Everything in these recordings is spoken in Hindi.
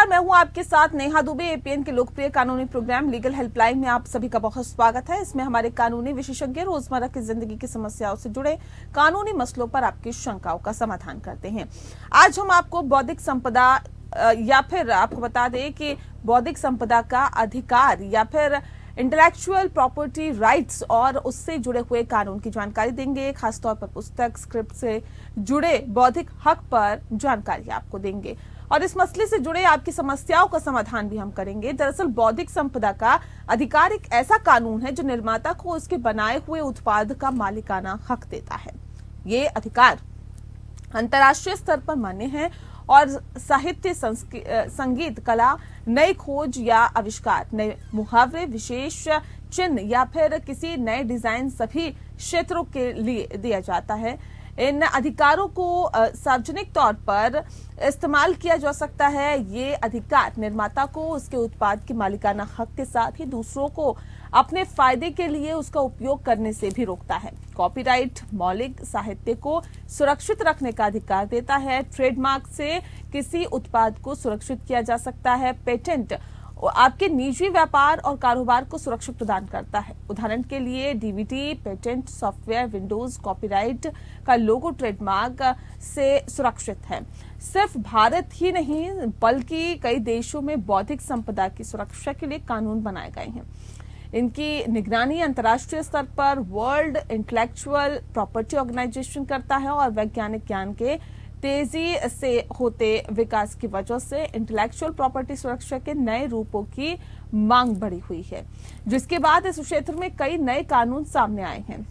नमस्कार, मैं हूं आपके साथ नेहा दुबे। एपीएन के लोकप्रिय कानूनी प्रोग्राम लीगल हेल्पलाइन में आप सभी का बहुत स्वागत है। इसमें हमारे कानूनी विशेषज्ञ रोजमर्रा की जिंदगी की समस्याओं से जुड़े कानूनी मसलों पर आपकी शंकाओं का समाधान करते हैं। आज हम आपको बौद्धिक संपदा या फिर आपको बता दें कि बौद्धिक संपदा का अधिकार या फिर इंटेलेक्चुअल प्रॉपर्टी राइट्स और उससे जुड़े हुए कानून की जानकारी देंगे। खासतौर पर पुस्तक स्क्रिप्ट से जुड़े बौद्धिक हक पर जानकारी आपको देंगे और इस मसले से जुड़े आपकी समस्याओं का समाधान भी हम करेंगे। दरअसल बौद्धिक संपदा का अधिकार एक ऐसा कानून है जो निर्माता को उसके बनाए हुए उत्पाद का मालिकाना हक देता है। ये अधिकार अंतर्राष्ट्रीय स्तर पर मान्य है और साहित्य, संगीत, कला, नई खोज या आविष्कार, नए मुहावरे, विशेष चिन्ह या फिर किसी नए डिजाइन सभी क्षेत्रों के लिए दिया जाता है। इन अधिकारों को सार्वजनिक तौर पर इस्तेमाल किया जा सकता है। ये अधिकार निर्माता को उसके उत्पाद के मालिकाना हक के साथ ही दूसरों को अपने फायदे के लिए उसका उपयोग करने से भी रोकता है। कॉपीराइट मौलिक साहित्य को सुरक्षित रखने का अधिकार देता है। ट्रेडमार्क से किसी उत्पाद को सुरक्षित किया जा सकता है। पेटेंट आपके निजी व्यापार और कारोबार को सुरक्षा प्रदान करता है। उदाहरण के लिए DVD patent software, Windows copyright का लोगो ट्रेडमार्क से सुरक्षित है। सिर्फ भारत ही नहीं बल्कि कई देशों में बौद्धिक संपदा की सुरक्षा के लिए कानून बनाए गए हैं। इनकी निगरानी अंतर्राष्ट्रीय स्तर पर वर्ल्ड इंटेलेक्चुअल प्रॉपर्टी ऑर्गेनाइजेशन करता है और वैज्ञानिक ज्ञान के तेजी से होते विकास की वजह से इंटेलेक्चुअल प्रॉपर्टी सुरक्षा के नए रूपों की मांग बढ़ी हुई है, जिसके बाद इस क्षेत्र में कई नए कानून सामने आए हैं।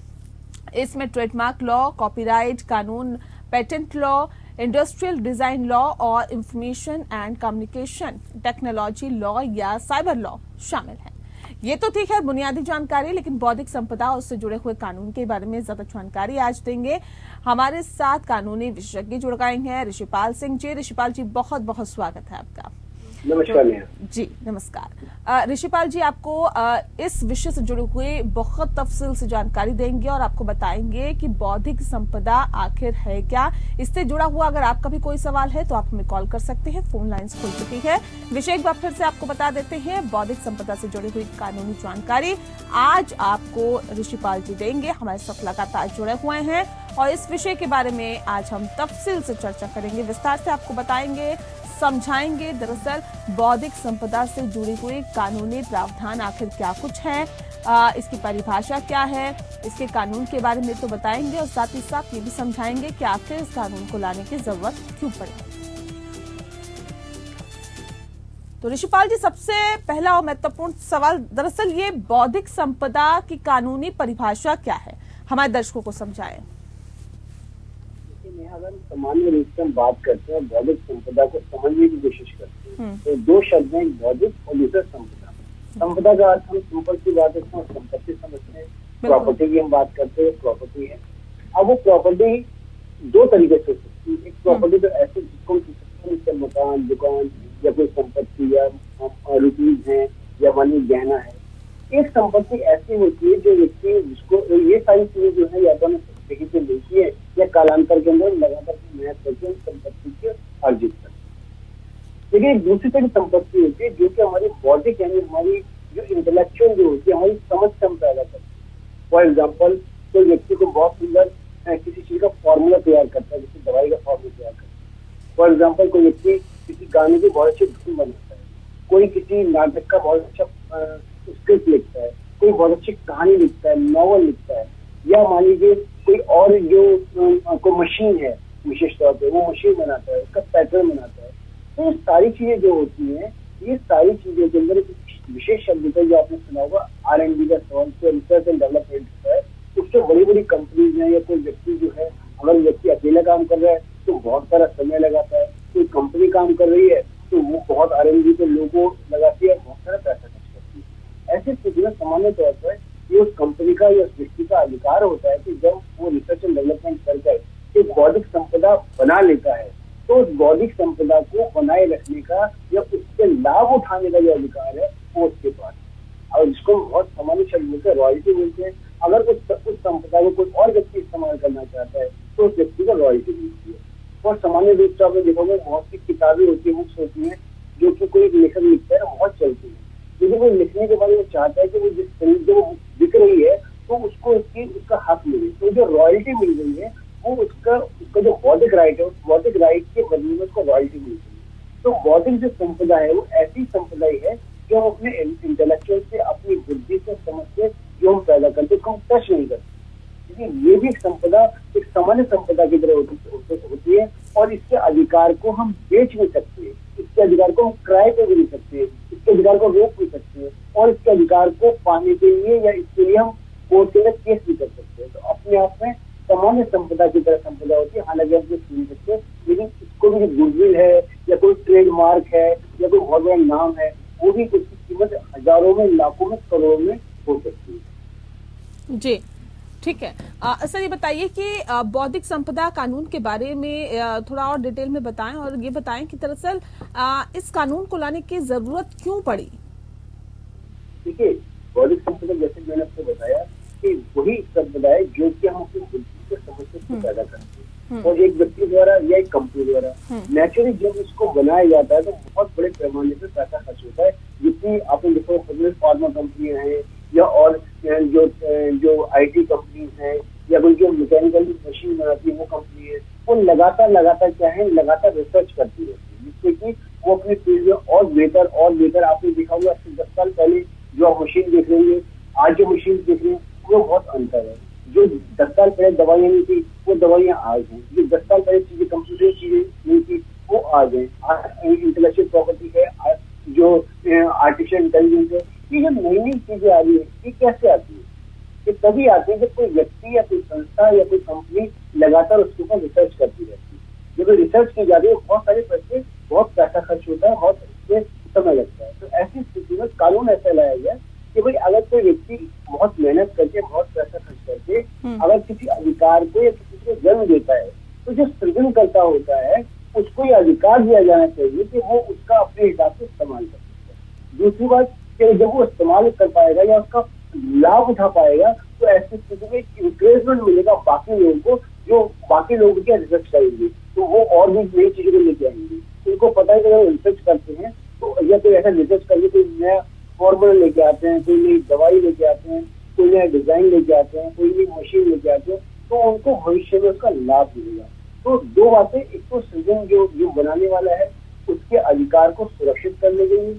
इसमें ट्रेडमार्क लॉ, कॉपीराइट कानून, patent law, industrial design law और information and communication technology law या साइबर लॉ शामिल है। ये तो ठीक है बुनियादी जानकारी, लेकिन बौद्धिक संपदा और उससे जुड़े हुए कानून के बारे में ज्यादा जानकारी आज देंगे। हमारे साथ कानूनी विशेषज्ञ जुड़ गए हैं ऋषिपाल सिंह जी। ऋषिपाल जी बहुत बहुत स्वागत है आपका। नमस्कार जी नमस्कार। ऋषिपाल जी आपको इस विषय से जुड़े हुए बहुत तफसील से जानकारी देंगे और आपको बताएंगे कि बौद्धिक संपदा आखिर है क्या। इससे जुड़ा हुआ अगर आपका भी कोई सवाल है तो आप हमें कॉल कर सकते हैं, फोन लाइंस खुल चुकी है। विषय एक बार फिर से आपको बता देते हैं, बौद्धिक संपदा से जुड़ी हुई कानूनी जानकारी आज आपको ऋषिपाल जी देंगे। हमारे साथ लगातार जुड़े हुए हैं और इस विषय के बारे में आज हम तफसील से चर्चा करेंगे, विस्तार से आपको बताएंगे, समझाएंगे। दरअसल बौद्धिक संपदा से जुड़ी हुई कानूनी प्रावधान आखिर क्या कुछ है, इसकी परिभाषा क्या है, इसके कानून के बारे में तो बताएंगे और साथ ही साथ ये भी समझाएंगे कि आखिर इस कानून को लाने की जरूरत क्यों पड़ी। तो ऋषिपाल जी सबसे पहला और महत्वपूर्ण सवाल, दरअसल ये बौद्धिक संपदा की कानूनी परिभाषा क्या है, हमारे दर्शकों को समझाएं। अगर सामान्य रूप से हम बात करते हैं बौद्धिक संपदा को समझने की कोशिश करते हैं तो दो शब्द हैं, बौद्धिक और दूसरा संपदा। संपदा का अर्थ हम सिंपल सी बात है, संपत्ति समझते हैं। प्रॉपर्टी की हम बात करते हैं, प्रॉपर्टी है। अब वो प्रॉपर्टी दो तरीके से हो सकती है। एक प्रॉपर्टी तो ऐसे जिसको मकान, दुकान या कोई संपत्ति या रुपीज है या मानी गहना है। एक संपत्ति ऐसी होती है जो व्यक्ति जिसको ये सारी चीजें जो है या तो कहीं से देखी है या कालांतर के अंदर लगातार मेहनत करके संपत्ति को अर्जित करते हैं। लेकिन एक दूसरी तरह की संपत्ति होती है जो कि हमारी बौद्धिक यानी हमारी जो इंटेलेक्चुअल जो होती है, हमारी समझ से हम पैदा करते हैं। फॉर एग्जाम्पल कोई व्यक्ति को बहुत सुंदर किसी चीज का फॉर्मूला तैयार करता है, किसी दवाई का फॉर्मूला तैयार करता है। फॉर एग्जाम्पल कोई व्यक्ति किसी गाने की बहुत अच्छी धुन बनाता है, कोई किसी नाटक का बहुत अच्छा स्क्रिप्ट लिखता है, कोई बहुत अच्छी कहानी लिखता है, नॉवल लिखता है, या मान लीजिए कोई और जो कोई मशीन है विशेष तौर पे वो मशीन बनाता है, उसका पैटर्न बनाता है। तो ये सारी चीजें जो होती हैं, ये सारी चीजें के अंदर एक विशेष शब्द होता है जो आपने सुना होगा R&D का सवाल, तो रिसर्च एंड डेवलपमेंट होता है। उससे बड़ी बड़ी कंपनीज हैं या कोई व्यक्ति जो है, अगर व्यक्ति अकेला काम कर रहा है तो बहुत सारा समय लगाता है, कोई कंपनी काम कर रही है तो वो बहुत R&D पे लोगों लगाती है, बहुत सारा पैसा खर्च करती है। ऐसी स्थिति में सामान्य तौर पर ये उस कंपनी का या उस व्यक्ति का अधिकार होता है कि जब वो रिसर्च एंड डेवलपमेंट करके एक बौद्धिक संपदा बना लेता है तो उस बौद्धिक संपदा को बनाए रखने का या उससे लाभ उठाने का जो अधिकार है वो उसके पास है। और जिसको बहुत सामान्य शब्द बोलते हैं रॉयल्टी बोलते हैं। अगर उस संपदा को कोई और व्यक्ति इस्तेमाल करना चाहता है तो उस व्यक्ति को रॉयल्टी मिलती है। और सामान्य रूप से आपने देखोगे बहुत सी किताबें होती है, बुक्स होती हैं जो कि कोई लेखक लिखता है ना, बहुत चलती है। लेकिन वो लिखने के बाद वो चाहता है कि वो जिस फिल्म जो बिक रही है तो उसको उसका हक मिले। तो जो रॉयल्टी मिल रही है वो उसका उसका जो बौद्धिक राइट है, उस बौद्धिक राइट के बदले में उसको रॉयल्टी मिल रही है। तो बौद्धिक जो संपदा है वो ऐसी संपदा ही है जो हम अपने इंटेलेक्चुअल से, अपनी बुद्धि से, समझ से जो हम पैदा करते उसको हम टच नहीं करते। क्योंकि ये भी एक संपदा, एक सामान्य संपदा की तरह होती है, और इसके अधिकार को हम बेच नहीं सकते, इसके अधिकार को हम किराए पे भी नहीं सकते, इसके अधिकार को रोक नहीं सकते, और इसके अधिकार को पाने के लिए या इसके लिए हम कोर्ट के अंदर केस भी कर सकते हैं। तो अपने आप में सामान्य संपदा की तरह संपदा होती है। हालांकि हम कुछ नहीं सकते, लेकिन इसको भी गुडविल है या कोई ट्रेडमार्क है या कोई बहुत बड़ा नाम है, वो भी उसकी कीमत हजारों में, लाखों में, करोड़ों में हो सकती है। जी, ठीक है। सर, ये बताइए कि बौद्धिक संपदा कानून के बारे में थोड़ा और डिटेल में बताएं, और ये बताएं कि दरअसल इस कानून को लाने की जरूरत क्यों पड़ी। देखिए, बौद्धिक संपदा जैसे मैंने आपको बताया कि वही संपदा है जो कि हम अपनी बुद्धि से, समझ से पैदा करते हैं, और एक व्यक्ति द्वारा या एक कंपनी द्वारा नेचुरली जब इसको बनाया जाता है तो बहुत बड़े पैमाने पर पैसा खर्च होता है। जितनी आपने देखो फार्मा कंपनियां हैं या और जो आईटी कंपनीज हैं या कोई जो मैकेनिकल मशीन बनाती है वो कंपनी है, वो लगातार क्या है, लगातार रिसर्च करती रहती है, जिससे कि वो अपने फील्ड में और बेहतर आपने देखा होगा 10 साल पहले जो आप मशीन देख रही है, आज जो मशीन देख रही है, वो बहुत अंतर है। जो 10 साल पहले दवाइयां नहीं थी, वो दवाइयां आज हैं। जो 10 साल पहले चीजें, कंप्यूटर चीजें नहीं थी, वो आज है। आज इंटेलेक्चुअल प्रॉपर्टी है, आज जो आर्टिफिशियल इंटेलिजेंस है, ये जो नई नई चीजें आ रही है, ये कैसे आती है? ये तभी आती है जब कोई व्यक्ति या कोई संस्था या कोई कंपनी लगातार उसके ऊपर रिसर्च करती रहती है। जब रिसर्च की जाती है, बहुत सारे पैसे, बहुत पैसा खर्च होता है, बहुत इसमें समय लगता है। तो ऐसी स्थिति में कानून ऐसा लाया गया कि भाई अगर कोई व्यक्ति बहुत मेहनत करके, बहुत पैसा खर्च करके अगर किसी अधिकार को या किसी को जन्म देता है, तो जो सृजनकर्ता होता है उसको ये अधिकार दिया जाना चाहिए कि वो उसका अपने हिसाब से इस्तेमाल कर सकता है। दूसरी बात कि जब वो इस्तेमाल कर पाएगा या उसका लाभ उठा पाएगा, तो ऐसी स्थिति में इंकरेजमेंट मिलेगा बाकी लोगों को, जो बाकी लोग क्या रिसर्च करेंगे, तो वो और भी नई चीजों को लेके आएंगे। उनको पता है कि अगर रिसर्च करते हैं तो या कोई ऐसा रिसर्च करके कोई नया फॉर्मूला लेके आते हैं, कोई नई दवाई लेके आते हैं, कोई नया डिजाइन लेके आते हैं, कोई नई मशीन लेके आते हैं, तो उनको भविष्य में उसका लाभ मिलेगा। तो दो बातें, एक तो सृजन जो बनाने वाला है उसके अधिकार को सुरक्षित करने के लिए,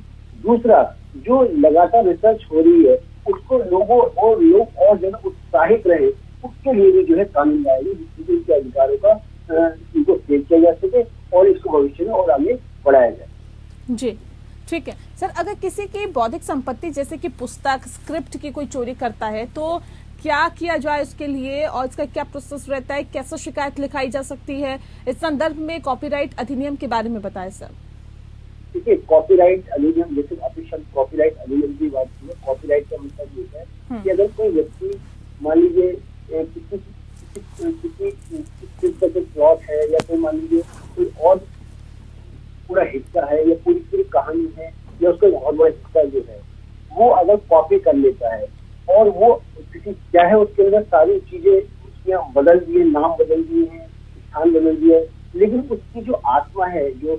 दूसरा जो लगातार रिसर्च हो रही है उसको लोग और ज्यादा उत्साहित रहे, उसके लिए भी जो है कानून लाएगी, जिससे इनके अधिकारों का इनको सेव किया जा सके और इसको भविष्य में और आगे बढ़ाया जाए। जी, ठीक है। सर, अगर किसी की बौद्धिक संपत्ति जैसे कि पुस्तक, स्क्रिप्ट की कोई चोरी करता है तो क्या किया जाए उसके लिए, और इसका क्या प्रोसेस रहता है, कैसे शिकायत लिखाई जा सकती है? इस संदर्भ में कॉपीराइट अधिनियम के बारे में बताएं सर। देखिए, कॉपीराइट अधिनियम, जैसे आपने शब्द कॉपीराइट अधिनियम की बात की है, कॉपीराइट का मतलब ये है कि अगर कोई व्यक्ति मान लीजिए किसी का जो प्लॉट है या कोई मान लीजिए कोई और पूरा हिस्सा है या पूरी कहानी है या उसका बहुत बड़ा हिस्सा जो है वो अगर कॉपी कर लेता है और वो किसी क्या है उसके अंदर सारी चीजें उसके बदल दिए, नाम बदल दिए हैं, स्थान बदल दिए, लेकिन उसकी जो आत्मा है, जो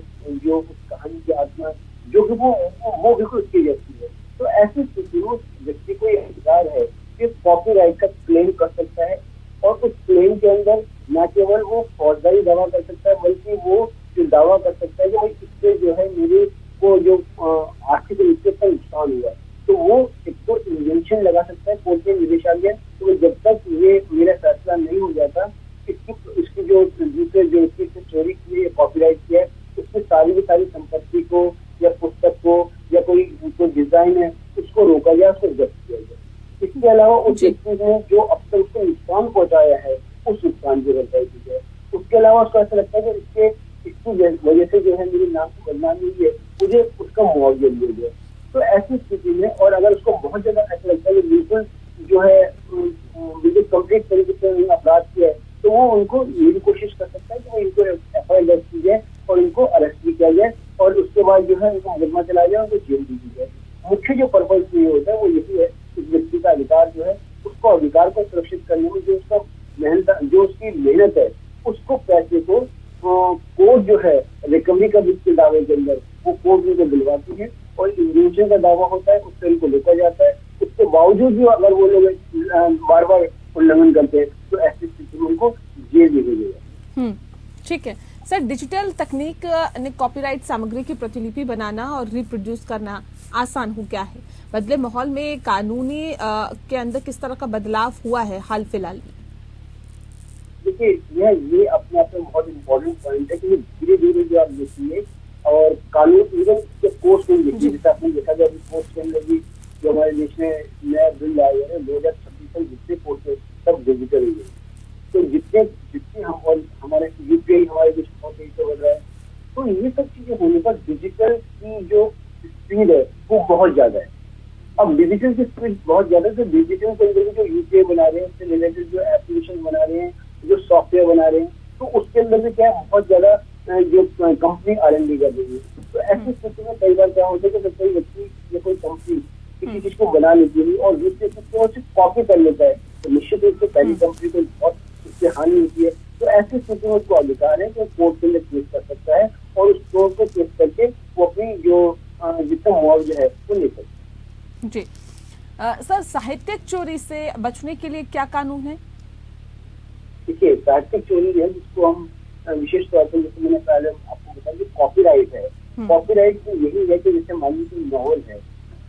उस कहानी की आत्मा, जो कि वो बिल्कुल उसकी जैसी है। तो ऐसी स्थिति में उस व्यक्ति को यह अधिकार है कि कॉपीराइट का क्लेम कर सकता है, और उस क्लेम के अंदर न केवल वो फौजदारी दावा कर सकता है, बल्कि वो जो दावा कर सकता है कि भाई इससे जो है मेरे को जो आर्थिक रूप से नुकसान हुआ, तो वो एक तो इंजंक्शन लगा सकता है कोर्ट में, निदेशालय। तो जब तक ये मेरा फैसला नहीं हो जाता, इसकी जो दूसरे जो इसकी चोरी की है, कॉपीराइट किया है, उसकी सारी की सारी संपत्ति को या पुस्तक को या कोई डिजाइन है उसको रोका जाए, उसको जब्त किया जाए। इसके अलावा उस व्यक्ति ने जो अब तक उसको नुकसान पहुंचाया है उस नुकसान की भरपाई की जाए। उसके अलावा उसको ऐसा लगता है कि इसकी वजह से जो है मेरे नाम को बदनामी हुई है, मुझे उसका मुआवजा दिया जाए। तो ऐसी स्थिति में, और अगर उसको बहुत ज्यादा ऐसा लगता है कि बिल्कुल जो है बिल्कुल कम्प्लीट तरीके से अपराध किया है, तो वो उनको ये भी कोशिश कर सकता है कि वो इनको एफआईआर दर्ज की जाए और इनको अरेस्ट भी किया जाए, और उसके बाद जो है उनको मुकदमा चलाया जाए, उनको जेल भी दी जाए। मुख्य जो पर्पज ये होता है वो यही है, इस व्यक्ति का अधिकार जो है उसको अधिकार को सुरक्षित करने में जो उसका जो उसकी मेहनत है, उसको पैसे को कोर्ट जो है रिकवरी का जिसके दावे के अंदर वो कोर्ट में हुआ होता है उससे उनको रोका जाता है। उसके बावजूद भी अगर वो लोग बार बार उल्लंघन करते हैं तो ऐसी स्थिति में उनको जेल भी भेजा जाता है। ठीक है सर, डिजिटल तकनीक ने कॉपीराइट सामग्री की प्रतिलिपि बनाना और रिप्रोड्यूस करना आसान हो गया है। बदले माहौल में कानूनी के अंदर किस तरह का बदलाव हुआ है हाल फिलहाल में? देखिए ये अपने आप में बहुत इम्पोर्टेंट पॉइंट है कि धीरे धीरे जो आप देखिए और कानून इवन कोर्ट में देखिए, जैसे आपने देखा जाए कोर्ट के अंदर भी जो हमारे देश में नया बिल आया है 2026 तक जितने कोर्ट है सब डिजिटल हुए। तो जितने जितने हम और हमारे यूपीआई हमारे देश में बहुत तेजी से बढ़ रहा है, तो ये सब चीजें होने पर डिजिटल की जो स्पीड है वो बहुत ज्यादा है। अब डिजिटल की स्पीड बहुत ज्यादा है, तो डिजिटल के अंदर जो यूपीआई बना रहे हैं उससे रिलेटेड जो एप्लीकेशन बना रहे हैं, जो सॉफ्टवेयर बना रहे हैं, तो उसके अंदर भी क्या है बहुत ज्यादा जो कंपनी R&D कर रही है। तो ऐसी स्थिति में कई बार क्या होता है कि कोई व्यक्ति या कोई कंपनी किसी चीज को बना लेती है और दूसरे को कॉपी कर लेता है, तो निश्चित रूप से पहली कंपनी को बहुत उससे हानि होती है। तो ऐसी स्थिति में उसको अधिकार है कि कोर्ट के अंदर केस कर सकता है और उस कोर्ट को केस करके वो अपनी जो जितना मुआवजा है वो ले सकता है। जी सर, साहित्यिक चोरी से बचने के लिए क्या कानून है? देखिए साहित्यिक चोरी है जिसको हम विशेष तौर पर, जैसे मैंने पहले आपको बताया कि कॉपीराइट है। कॉपीराइट तो यही है कि जैसे मान लीजिए नॉवल है,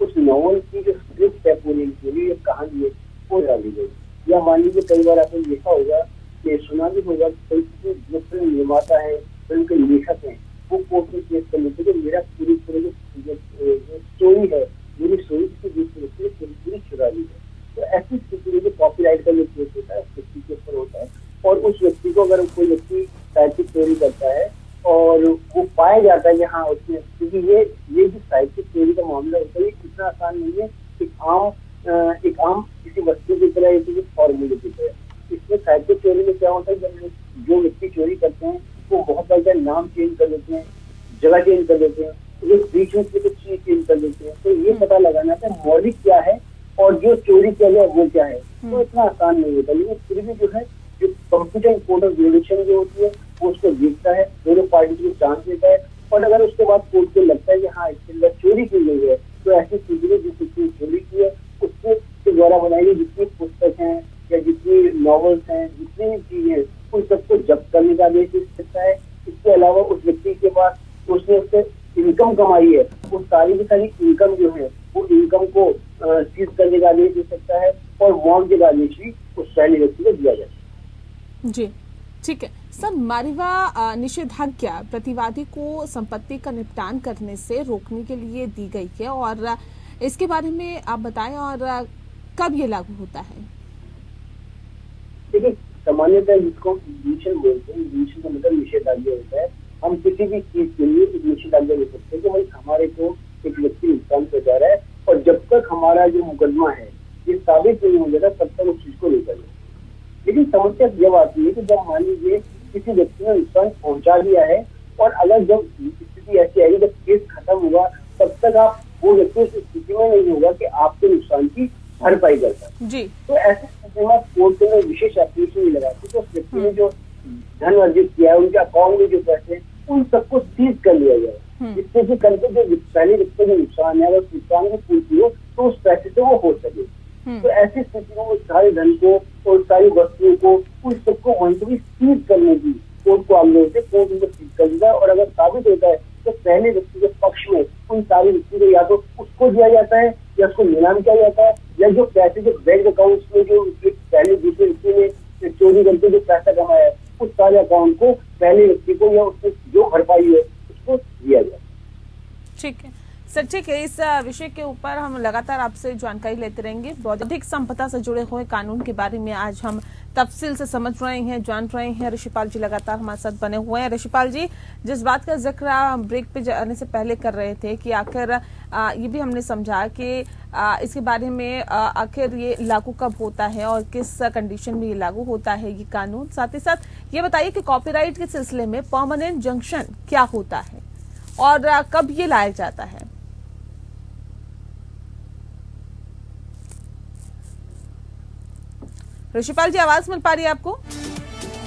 उस नॉवल की जो स्क्रिप्ट है पूरी एक कहानी है वो डाली गई, या मान लीजिए कई बार आपने देखा होगा कि सुना भी होगा कि जो फिल्म निर्माता है, फिल्म के लेखक हैं, वो कोर्ट में केस कर लेते कि मेरा पूरी जो स्टोरी है, मेरी स्टोरी की दूसरी पूरी चुरा ली है। तो ऐसी स्थिति में जो कॉपीराइट का जो केस होता है उस व्यक्ति के ऊपर होता है, और उस व्यक्ति को अगर कोई व्यक्ति साहित्यिक चोरी करता है और वो पाया जाता है कि हाँ उसने, क्योंकि ये जो साहित्यिक चोरी का मामला होता है ये इतना आसान नहीं है एक आम किसी वस्तु की तरह या किसी फॉर्मूले की तरह। इसमें साहित्यिक चोरी में क्या होता है, जब जो व्यक्ति चोरी करते हैं वो बहुत बार नाम चेंज कर लेते हैं, जगह चेंज कर लेते हैं, बीच में कुछ चीज चेंज कर लेते हैं। तो ये पता लगाना है मौलिक क्या है और जो चोरी किया गया वो क्या है, तो इतना आसान नहीं होता। लेकिन फिर भी जो है जो कंप्यूटर कोड ऑफ जुडिक्शन जो होती है वो उसको देखता है, दोनों पार्टी को चांस देता है, और अगर उसके बाद कोर्ट को लगता है कि हाँ इसके अंदर चोरी की गई है, तो ऐसी स्थिति में जिस व्यक्ति ने चोरी की है उसके द्वारा बनाई गई जितनी पुस्तक हैं या जितनी नॉवेल्स हैं, जितनी भी चीजें, उन सबको जब्त करने का आदेश दे सकता है। इसके अलावा उस व्यक्ति के पास उसने उससे इनकम कमाई है, वो सारी की सारी इनकम जो है वो इनकम को सीज करने का आदेश दे सकता है, और मुआवजे का आदेश भी उस पहले व्यक्ति को दिया जाता है। जी ठीक है सर, मारिवा निषेधाज्ञा प्रतिवादी को संपत्ति का निपटान करने से रोकने के लिए दी गई है, और इसके बारे में आप बताएं और कब ये लागू होता है? देखिए सामान्यतः जिसको डिविजन बोलते हैं, डिविजन का मतलब निषेधाज्ञा होता है। हम किसी भी चीज के लिए एक निषेधाज्ञा दे सकते हैं कि भाई हमारे को एक व्यक्ति नुकसान पहुंचा रहा है, और जब तक हमारा जो मुकदमा है ये साबित नहीं हो जाता तब तक उस चीज को लेकर। लेकिन समस्या जब आती है कि जब मान लीजिए किसी व्यक्ति ने नुकसान पहुंचा दिया है, और अगर जब स्थिति ऐसी आएगी जब केस खत्म हुआ तब तक आप वो व्यक्ति उस स्थिति में नहीं होगा कि आपके नुकसान की भरपाई कर सकते जी। तो ऐसे स्थिति में कोर्ट में विशेष एप्लीकेशन नहीं लगाती, तो उस व्यक्ति ने जो धन अर्जित किया है, उनके अकाउंट में जो पैसे उन सबको सीज कर लिया जाए, जिससे कि करके जो पहले व्यक्ति का नुकसान है अगर नुकसान की पूर्ति हो तो उस पैसे से वो हो सके। तो ऐसी स्थिति में उस सारे धन को और सारी वस्तुओं को उन सबको वहीं से भी सीज करने की कोर्ट को आगे होते कोर्ट उनको सीज कर देता है, और अगर साबित होता है तो पहले व्यक्ति के पक्ष में उन सारी व्यक्ति को या तो उसको दिया जाता है या उसको नीलाम किया जाता है, या जो पैसे जो बैंक अकाउंट में जो पहले दूसरे व्यक्ति ने चोरी करके जो पैसा कमाया है उस सारे अकाउंट को पहले व्यक्ति को या उसको जो भरपाई है उसको दिया जाए। ठीक है सर, ठीक है। इस विषय के ऊपर हम लगातार आपसे जानकारी लेते रहेंगे। बौद्धिक संपदा से जुड़े हुए कानून के बारे में आज हम तफसील से समझ रहे हैं, जान रहे हैं। ऋषिपाल जी लगातार हमारे साथ बने हुए हैं। ऋषिपाल जी, जिस बात का जिक्र ब्रेक पे जाने से पहले कर रहे थे कि आखिर ये भी हमने समझा कि इसके बारे में आखिर ये लागू कब होता है और किस कंडीशन में ये लागू होता है ये कानून, साथ ही साथ ये बताइए कि कॉपीराइट के सिलसिले में परमानेंट जंक्शन क्या होता है और कब ये लाया जाता है? ऋषिपाल जी, आवाज मिल पा रही है आपको?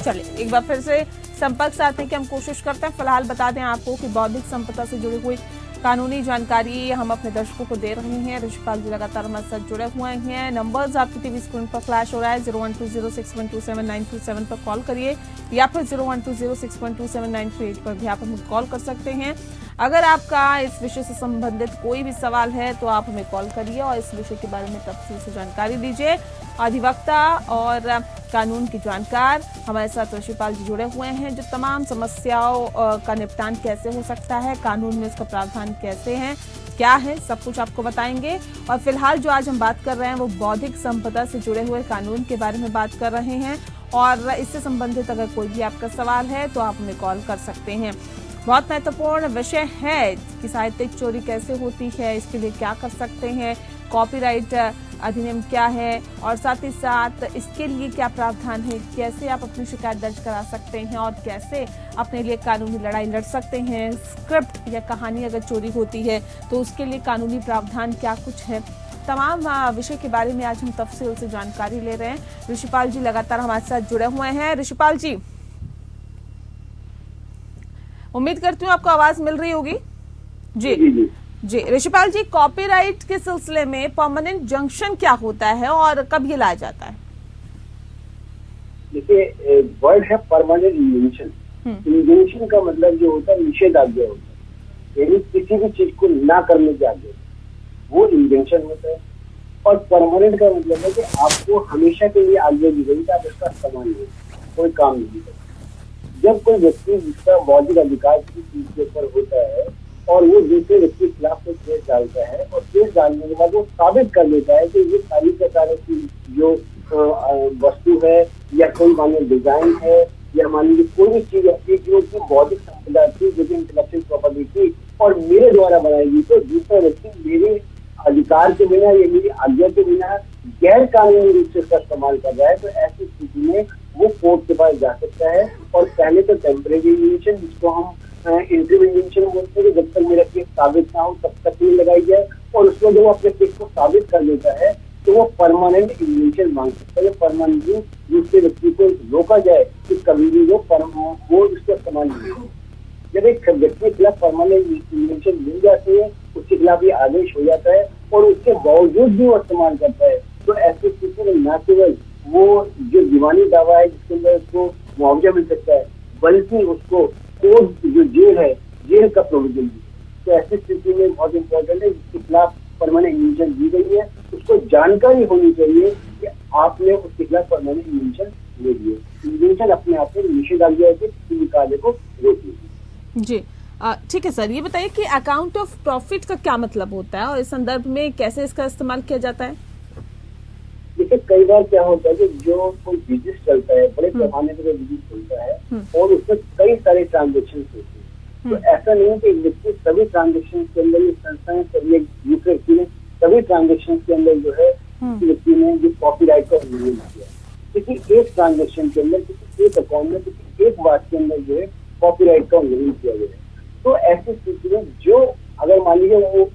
चलिए एक बार फिर से संपर्क साधने की हम कोशिश करते हैं। फिलहाल बता दें आपको कि बौद्धिक संपदा से जुड़ी हुई कानूनी जानकारी हम अपने दर्शकों को दे रहे हैं। ऋषिपाल जी लगातार हमारे साथ जुड़े हुए हैं। नंबर्स आपकी टीवी स्क्रीन पर फ्लैश हो रहा है। 0120612793 पर कॉल करिए या फिर 0120612793 पर भी आप हमें कॉल कर सकते हैं। अगर आपका इस विषय से संबंधित कोई भी सवाल है तो आप हमें कॉल करिए और इस विषय के बारे में तफसील से जानकारी दीजिए। अधिवक्ता और कानून की जानकार हमारे साथ ऋषिपाल जी जुड़े हुए हैं, जो तमाम समस्याओं का निपटान कैसे हो सकता है, कानून में इसका प्रावधान कैसे है, क्या है, सब कुछ आपको बताएंगे। और फिलहाल जो आज हम बात कर रहे हैं वो बौद्धिक संपदा से जुड़े हुए कानून के बारे में बात कर रहे हैं। और इससे संबंधित अगर कोई भी आपका सवाल है तो आप हमें कॉल कर सकते हैं। बहुत महत्वपूर्ण विषय है कि साहित्यिक चोरी कैसे होती है, इसके लिए क्या कर सकते हैं, कॉपीराइट अधिनियम क्या है और साथ ही साथ इसके लिए क्या प्रावधान है, कैसे आप अपनी शिकायत दर्ज करा सकते हैं और कैसे अपने लिए कानूनी लड़ाई लड़ सकते हैं। स्क्रिप्ट या कहानी अगर चोरी होती है तो उसके लिए कानूनी प्रावधान क्या कुछ है, तमाम विषय के बारे में आज हम तफसील से जानकारी ले रहे हैं। ऋषिपाल जी लगातार हमारे साथ जुड़े हुए हैं। ऋषिपाल जी, उम्मीद करती हूँ आपको आवाज मिल रही होगी। जी जी ऋषिपाल जी, कॉपीराइट के सिलसिले में परमानेंट जंक्शन क्या होता है और कब ये लाया जाता है? देखिए, वर्ड है परमानेंट इन्वेंशन। इन्वेंशन का मतलब जो होता है निषेधाज्ञा होता है, यानी किसी भी चीज को ना करने की आज्ञा, वो इन्वेंशन होता है। और परमानेंट का मतलब है कि आपको हमेशा के लिए आज्ञा दी गई, आप उसका इस्तेमाल नहीं, कोई काम नहीं करता। जब कोई व्यक्ति जिसका बौद्धिक अधिकार किसी चीज के ऊपर होता है और वो दूसरे व्यक्ति के खिलाफ कोई केस डालता है और केस डालने के बाद वो साबित कर देता है कि ये सारी प्रकार की जो वस्तु है या कोई मान लो डिजाइन है या मान लीजिए कोई भी चीज ऐसी जो कि बौद्धिक संपदा थी, जो इंटेलेक्चुअल प्रॉपर्टी थी और मेरे द्वारा बनाई गई, तो दूसरा व्यक्ति मेरे अधिकार के बिना या मेरी आज्ञा के बिना गैर कानूनी रूप से इसका इस्तेमाल कर रहा है, तो ऐसी स्थिति में वो कोर्ट के पास जा सकता है। और पहले तो टेम्परेरी इन्वेंशन, जिसको हम इंटरव्यू इन्वेंशन बोलते हैं, जब तक मेरा केस साबित ना हो तब तक नहीं लगाई जाए, और उसमें जब वो अपने केस को साबित कर लेता है तो वो परमानेंट इन्वेंशन मांग सकता है। परमानेंटली दूसरे व्यक्ति को रोका जाए कि कभी भी वो इसको इस्तेमाल नहीं हो। जब एक व्यक्ति के खिलाफ परमानेंट इन्वेंशन मिल जाती है, उसके खिलाफ ये आदेश हो जाता है और उसके बावजूद भी वो इस्तेमाल करता है, तो ऐसी स्थिति में न केवल वो जो दीवानी दावा है जिसके अंदर उसको मुआवजा मिल सकता है, बल्कि उसको कोर्ट जो जेल है, जेल का प्रोविजन भी। तो ऐसी स्थिति में बहुत इंपॉर्टेंट है, जिसके खिलाफ परमानेंट इन्वेंशन दी गई है उसको जानकारी होनी चाहिए कि आपने उसके खिलाफ परमानेंट इन्वेंशन ले लिए। इन्वेंशन अपने आप में निषेधाज्ञा के किसी भी कार्य को रोकती है। जी ठीक है सर, ये बताइए कि अकाउंट ऑफ प्रॉफिट का क्या मतलब होता है और इस संदर्भ में कैसे इसका इस्तेमाल किया जाता है? देखिए, कई बार क्या होता है कि जो कोई बिजनेस चलता है, बड़े पैमाने पर बिजनेस चलता है और उसमें कई सारे ट्रांजेक्शन होते हैं, तो ऐसा नहीं है कि एक व्यक्ति सभी ट्रांजेक्शन के अंदर, ये संस्थाएं सभी दूसरे व्यक्ति ने सभी ट्रांजेक्शन के अंदर जो है किसी व्यक्ति ने जो कॉपीराइट का उल्लंघन किया, किसी एक ट्रांजेक्शन के अंदर, किसी एक अकाउंट में, किसी एक बात के अंदर जो है कॉपीराइट का उल्लंघन किया गया है। तो ऐसी स्थिति में जो अगर मान लीजिए वो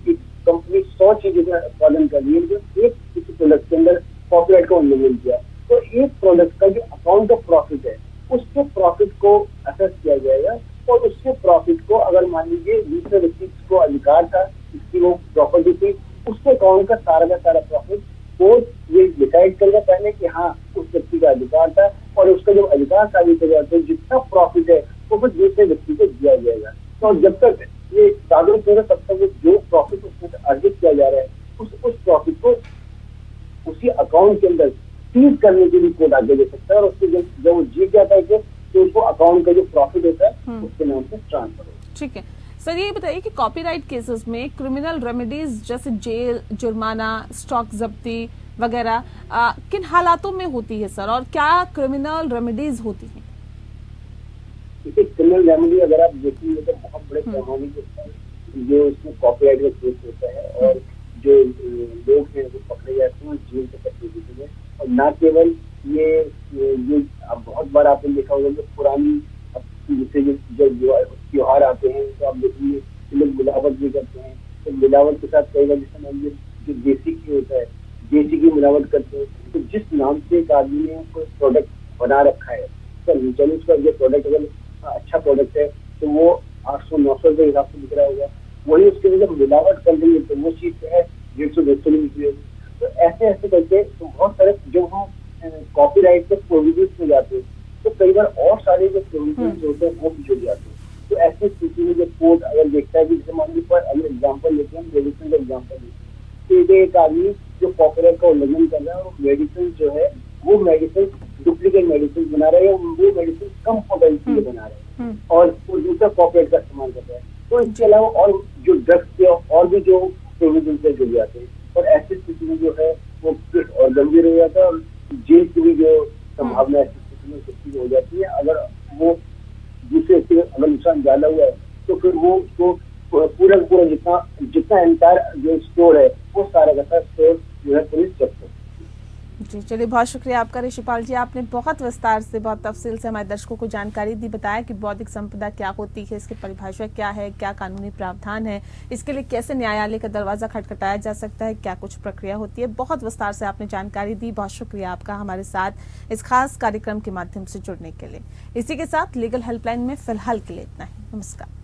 कंपनी 100 चीजों का पालन कर रही है, जो एक किसी प्रोडक्ट के अंदर कॉपीराइट का उल्लंघन किया, तो एक प्रोडक्ट का जो अकाउंट ऑफ प्रॉफिट है उसके प्रॉफिट को असेस किया जाएगा और उसके प्रॉफिट को अगर मान लीजिए दूसरे व्यक्ति को अधिकार था, इसकी वो प्रॉपर्टी थी, उसके अकाउंट का सारा प्रॉफिट कोर्ट ये डिसाइड करेगा पहले कि हाँ उस व्यक्ति का अधिकार था, और उसका जो अधिकार साबित हो जाता है, जितना प्रॉफिट है वो फिर दूसरे व्यक्ति को दिया जाएगा। तो जब तक ये साबित होगा तब तक जो प्रॉफिट उसमें अर्जित किया जा रहा है उस प्रॉफिट को उसी अकाउंट के अंदर सीज करने के लिए कोर्ट आगे दे सकता है, और उसके जब वो जीत जाता है तो उसको अकाउंट का जो प्रॉफिट होता है उसके नाम से ट्रांसफर होता है। ठीक है सर, ये बताइए कि कॉपीराइट केसेस में क्रिमिनल रेमेडीज जैसे जेल, जुर्माना, स्टॉक जब्ती वगैरह किन हालातों में होती है सर, और क्या क्रिमिनल रेमेडीज होती हैं? देखिए, क्रिमिनल रेमेडी अगर आप देखेंगे तो बहुत बड़े पैमाने के ऊपर जो इसमें कॉपीराइट का केस होता है और जो लोग हैं वो पकड़े जाते हैं जेल से पकड़े जाते हैं। और न केवल ये अब बहुत बार आपने देखा होगा कि पुरानी जैसे जो त्योहार आते हैं तो आप देखिए लोग मिलावट भी करते हैं, तो मिलावट के साथ कई बार जैसे मान लीजिए जो देसी घी होता है, देसी घी मिलावट करते हैं, तो जिस नाम से एक आदमी ने कोई प्रोडक्ट बना रखा है, तो चलिए उसका जो प्रोडक्ट अगर अच्छा प्रोडक्ट है तो वो 800-900 के हिसाब से बिक रहा होगा, वही उसके जब मिलावट कर देंगे तो वो चीज है 150-200 निकलेगी। तो ऐसे ऐसे करके तो बहुत सारे जब हम कॉपीराइट के प्रोविजन में जाते हैं तो कई बार और सारे जो प्रोविजन होते हैं वो भी जुड़ जाते हैं। तो ऐसी स्थिति में जब कोर्ट अगर देखता है कि जैसे मान लीजिए पर अगर एग्जाम्पल लेते हैं, मेडिसिन का एग्जाम्पल लेते हैं, तो एक आदमी जो कॉपीराइट का उल्लंघन कर रहा है और मेडिसिन जो है वो मेडिसिन डुप्लीकेट मेडिसिन बना रहे हैं, वो मेडिसिन कम पोटेंसी के बना रहे हैं और दूसरा कॉपीराइट का इस्तेमाल कर रहे हैं। तो इसके अलावा और जो ड्रग्स के और भी जो प्रोविजन से जुड़ जाते हैं और ऐसी स्थिति में जो है वो केस और गंभीर हो जाता है और जेल की भी जो संभावना ऐसी स्थिति में सख्ती हो जाती है। अगर वो दूसरे व्यक्ति को अगर नुकसान ज्यादा हुआ है तो फिर वो उसको पूरा जितना एंटायर जो स्टोर है वो सारा का सारा स्टोर जो है पुलिस जब्त करती है। जी चलिए, बहुत शुक्रिया आपका ऋषिपाल जी। आपने बहुत विस्तार से, बहुत तफसील से हमारे दर्शकों को जानकारी दी, बताया कि बौद्धिक संपदा क्या होती है, इसकी परिभाषा क्या है, क्या कानूनी प्रावधान है, इसके लिए कैसे न्यायालय का दरवाजा खटखटाया जा सकता है, क्या कुछ प्रक्रिया होती है। बहुत विस्तार से आपने जानकारी दी। बहुत शुक्रिया आपका हमारे साथ इस खास कार्यक्रम के माध्यम से जुड़ने के लिए। इसी के साथ लीगल हेल्पलाइन में फिलहाल के लिए इतना ही। नमस्कार।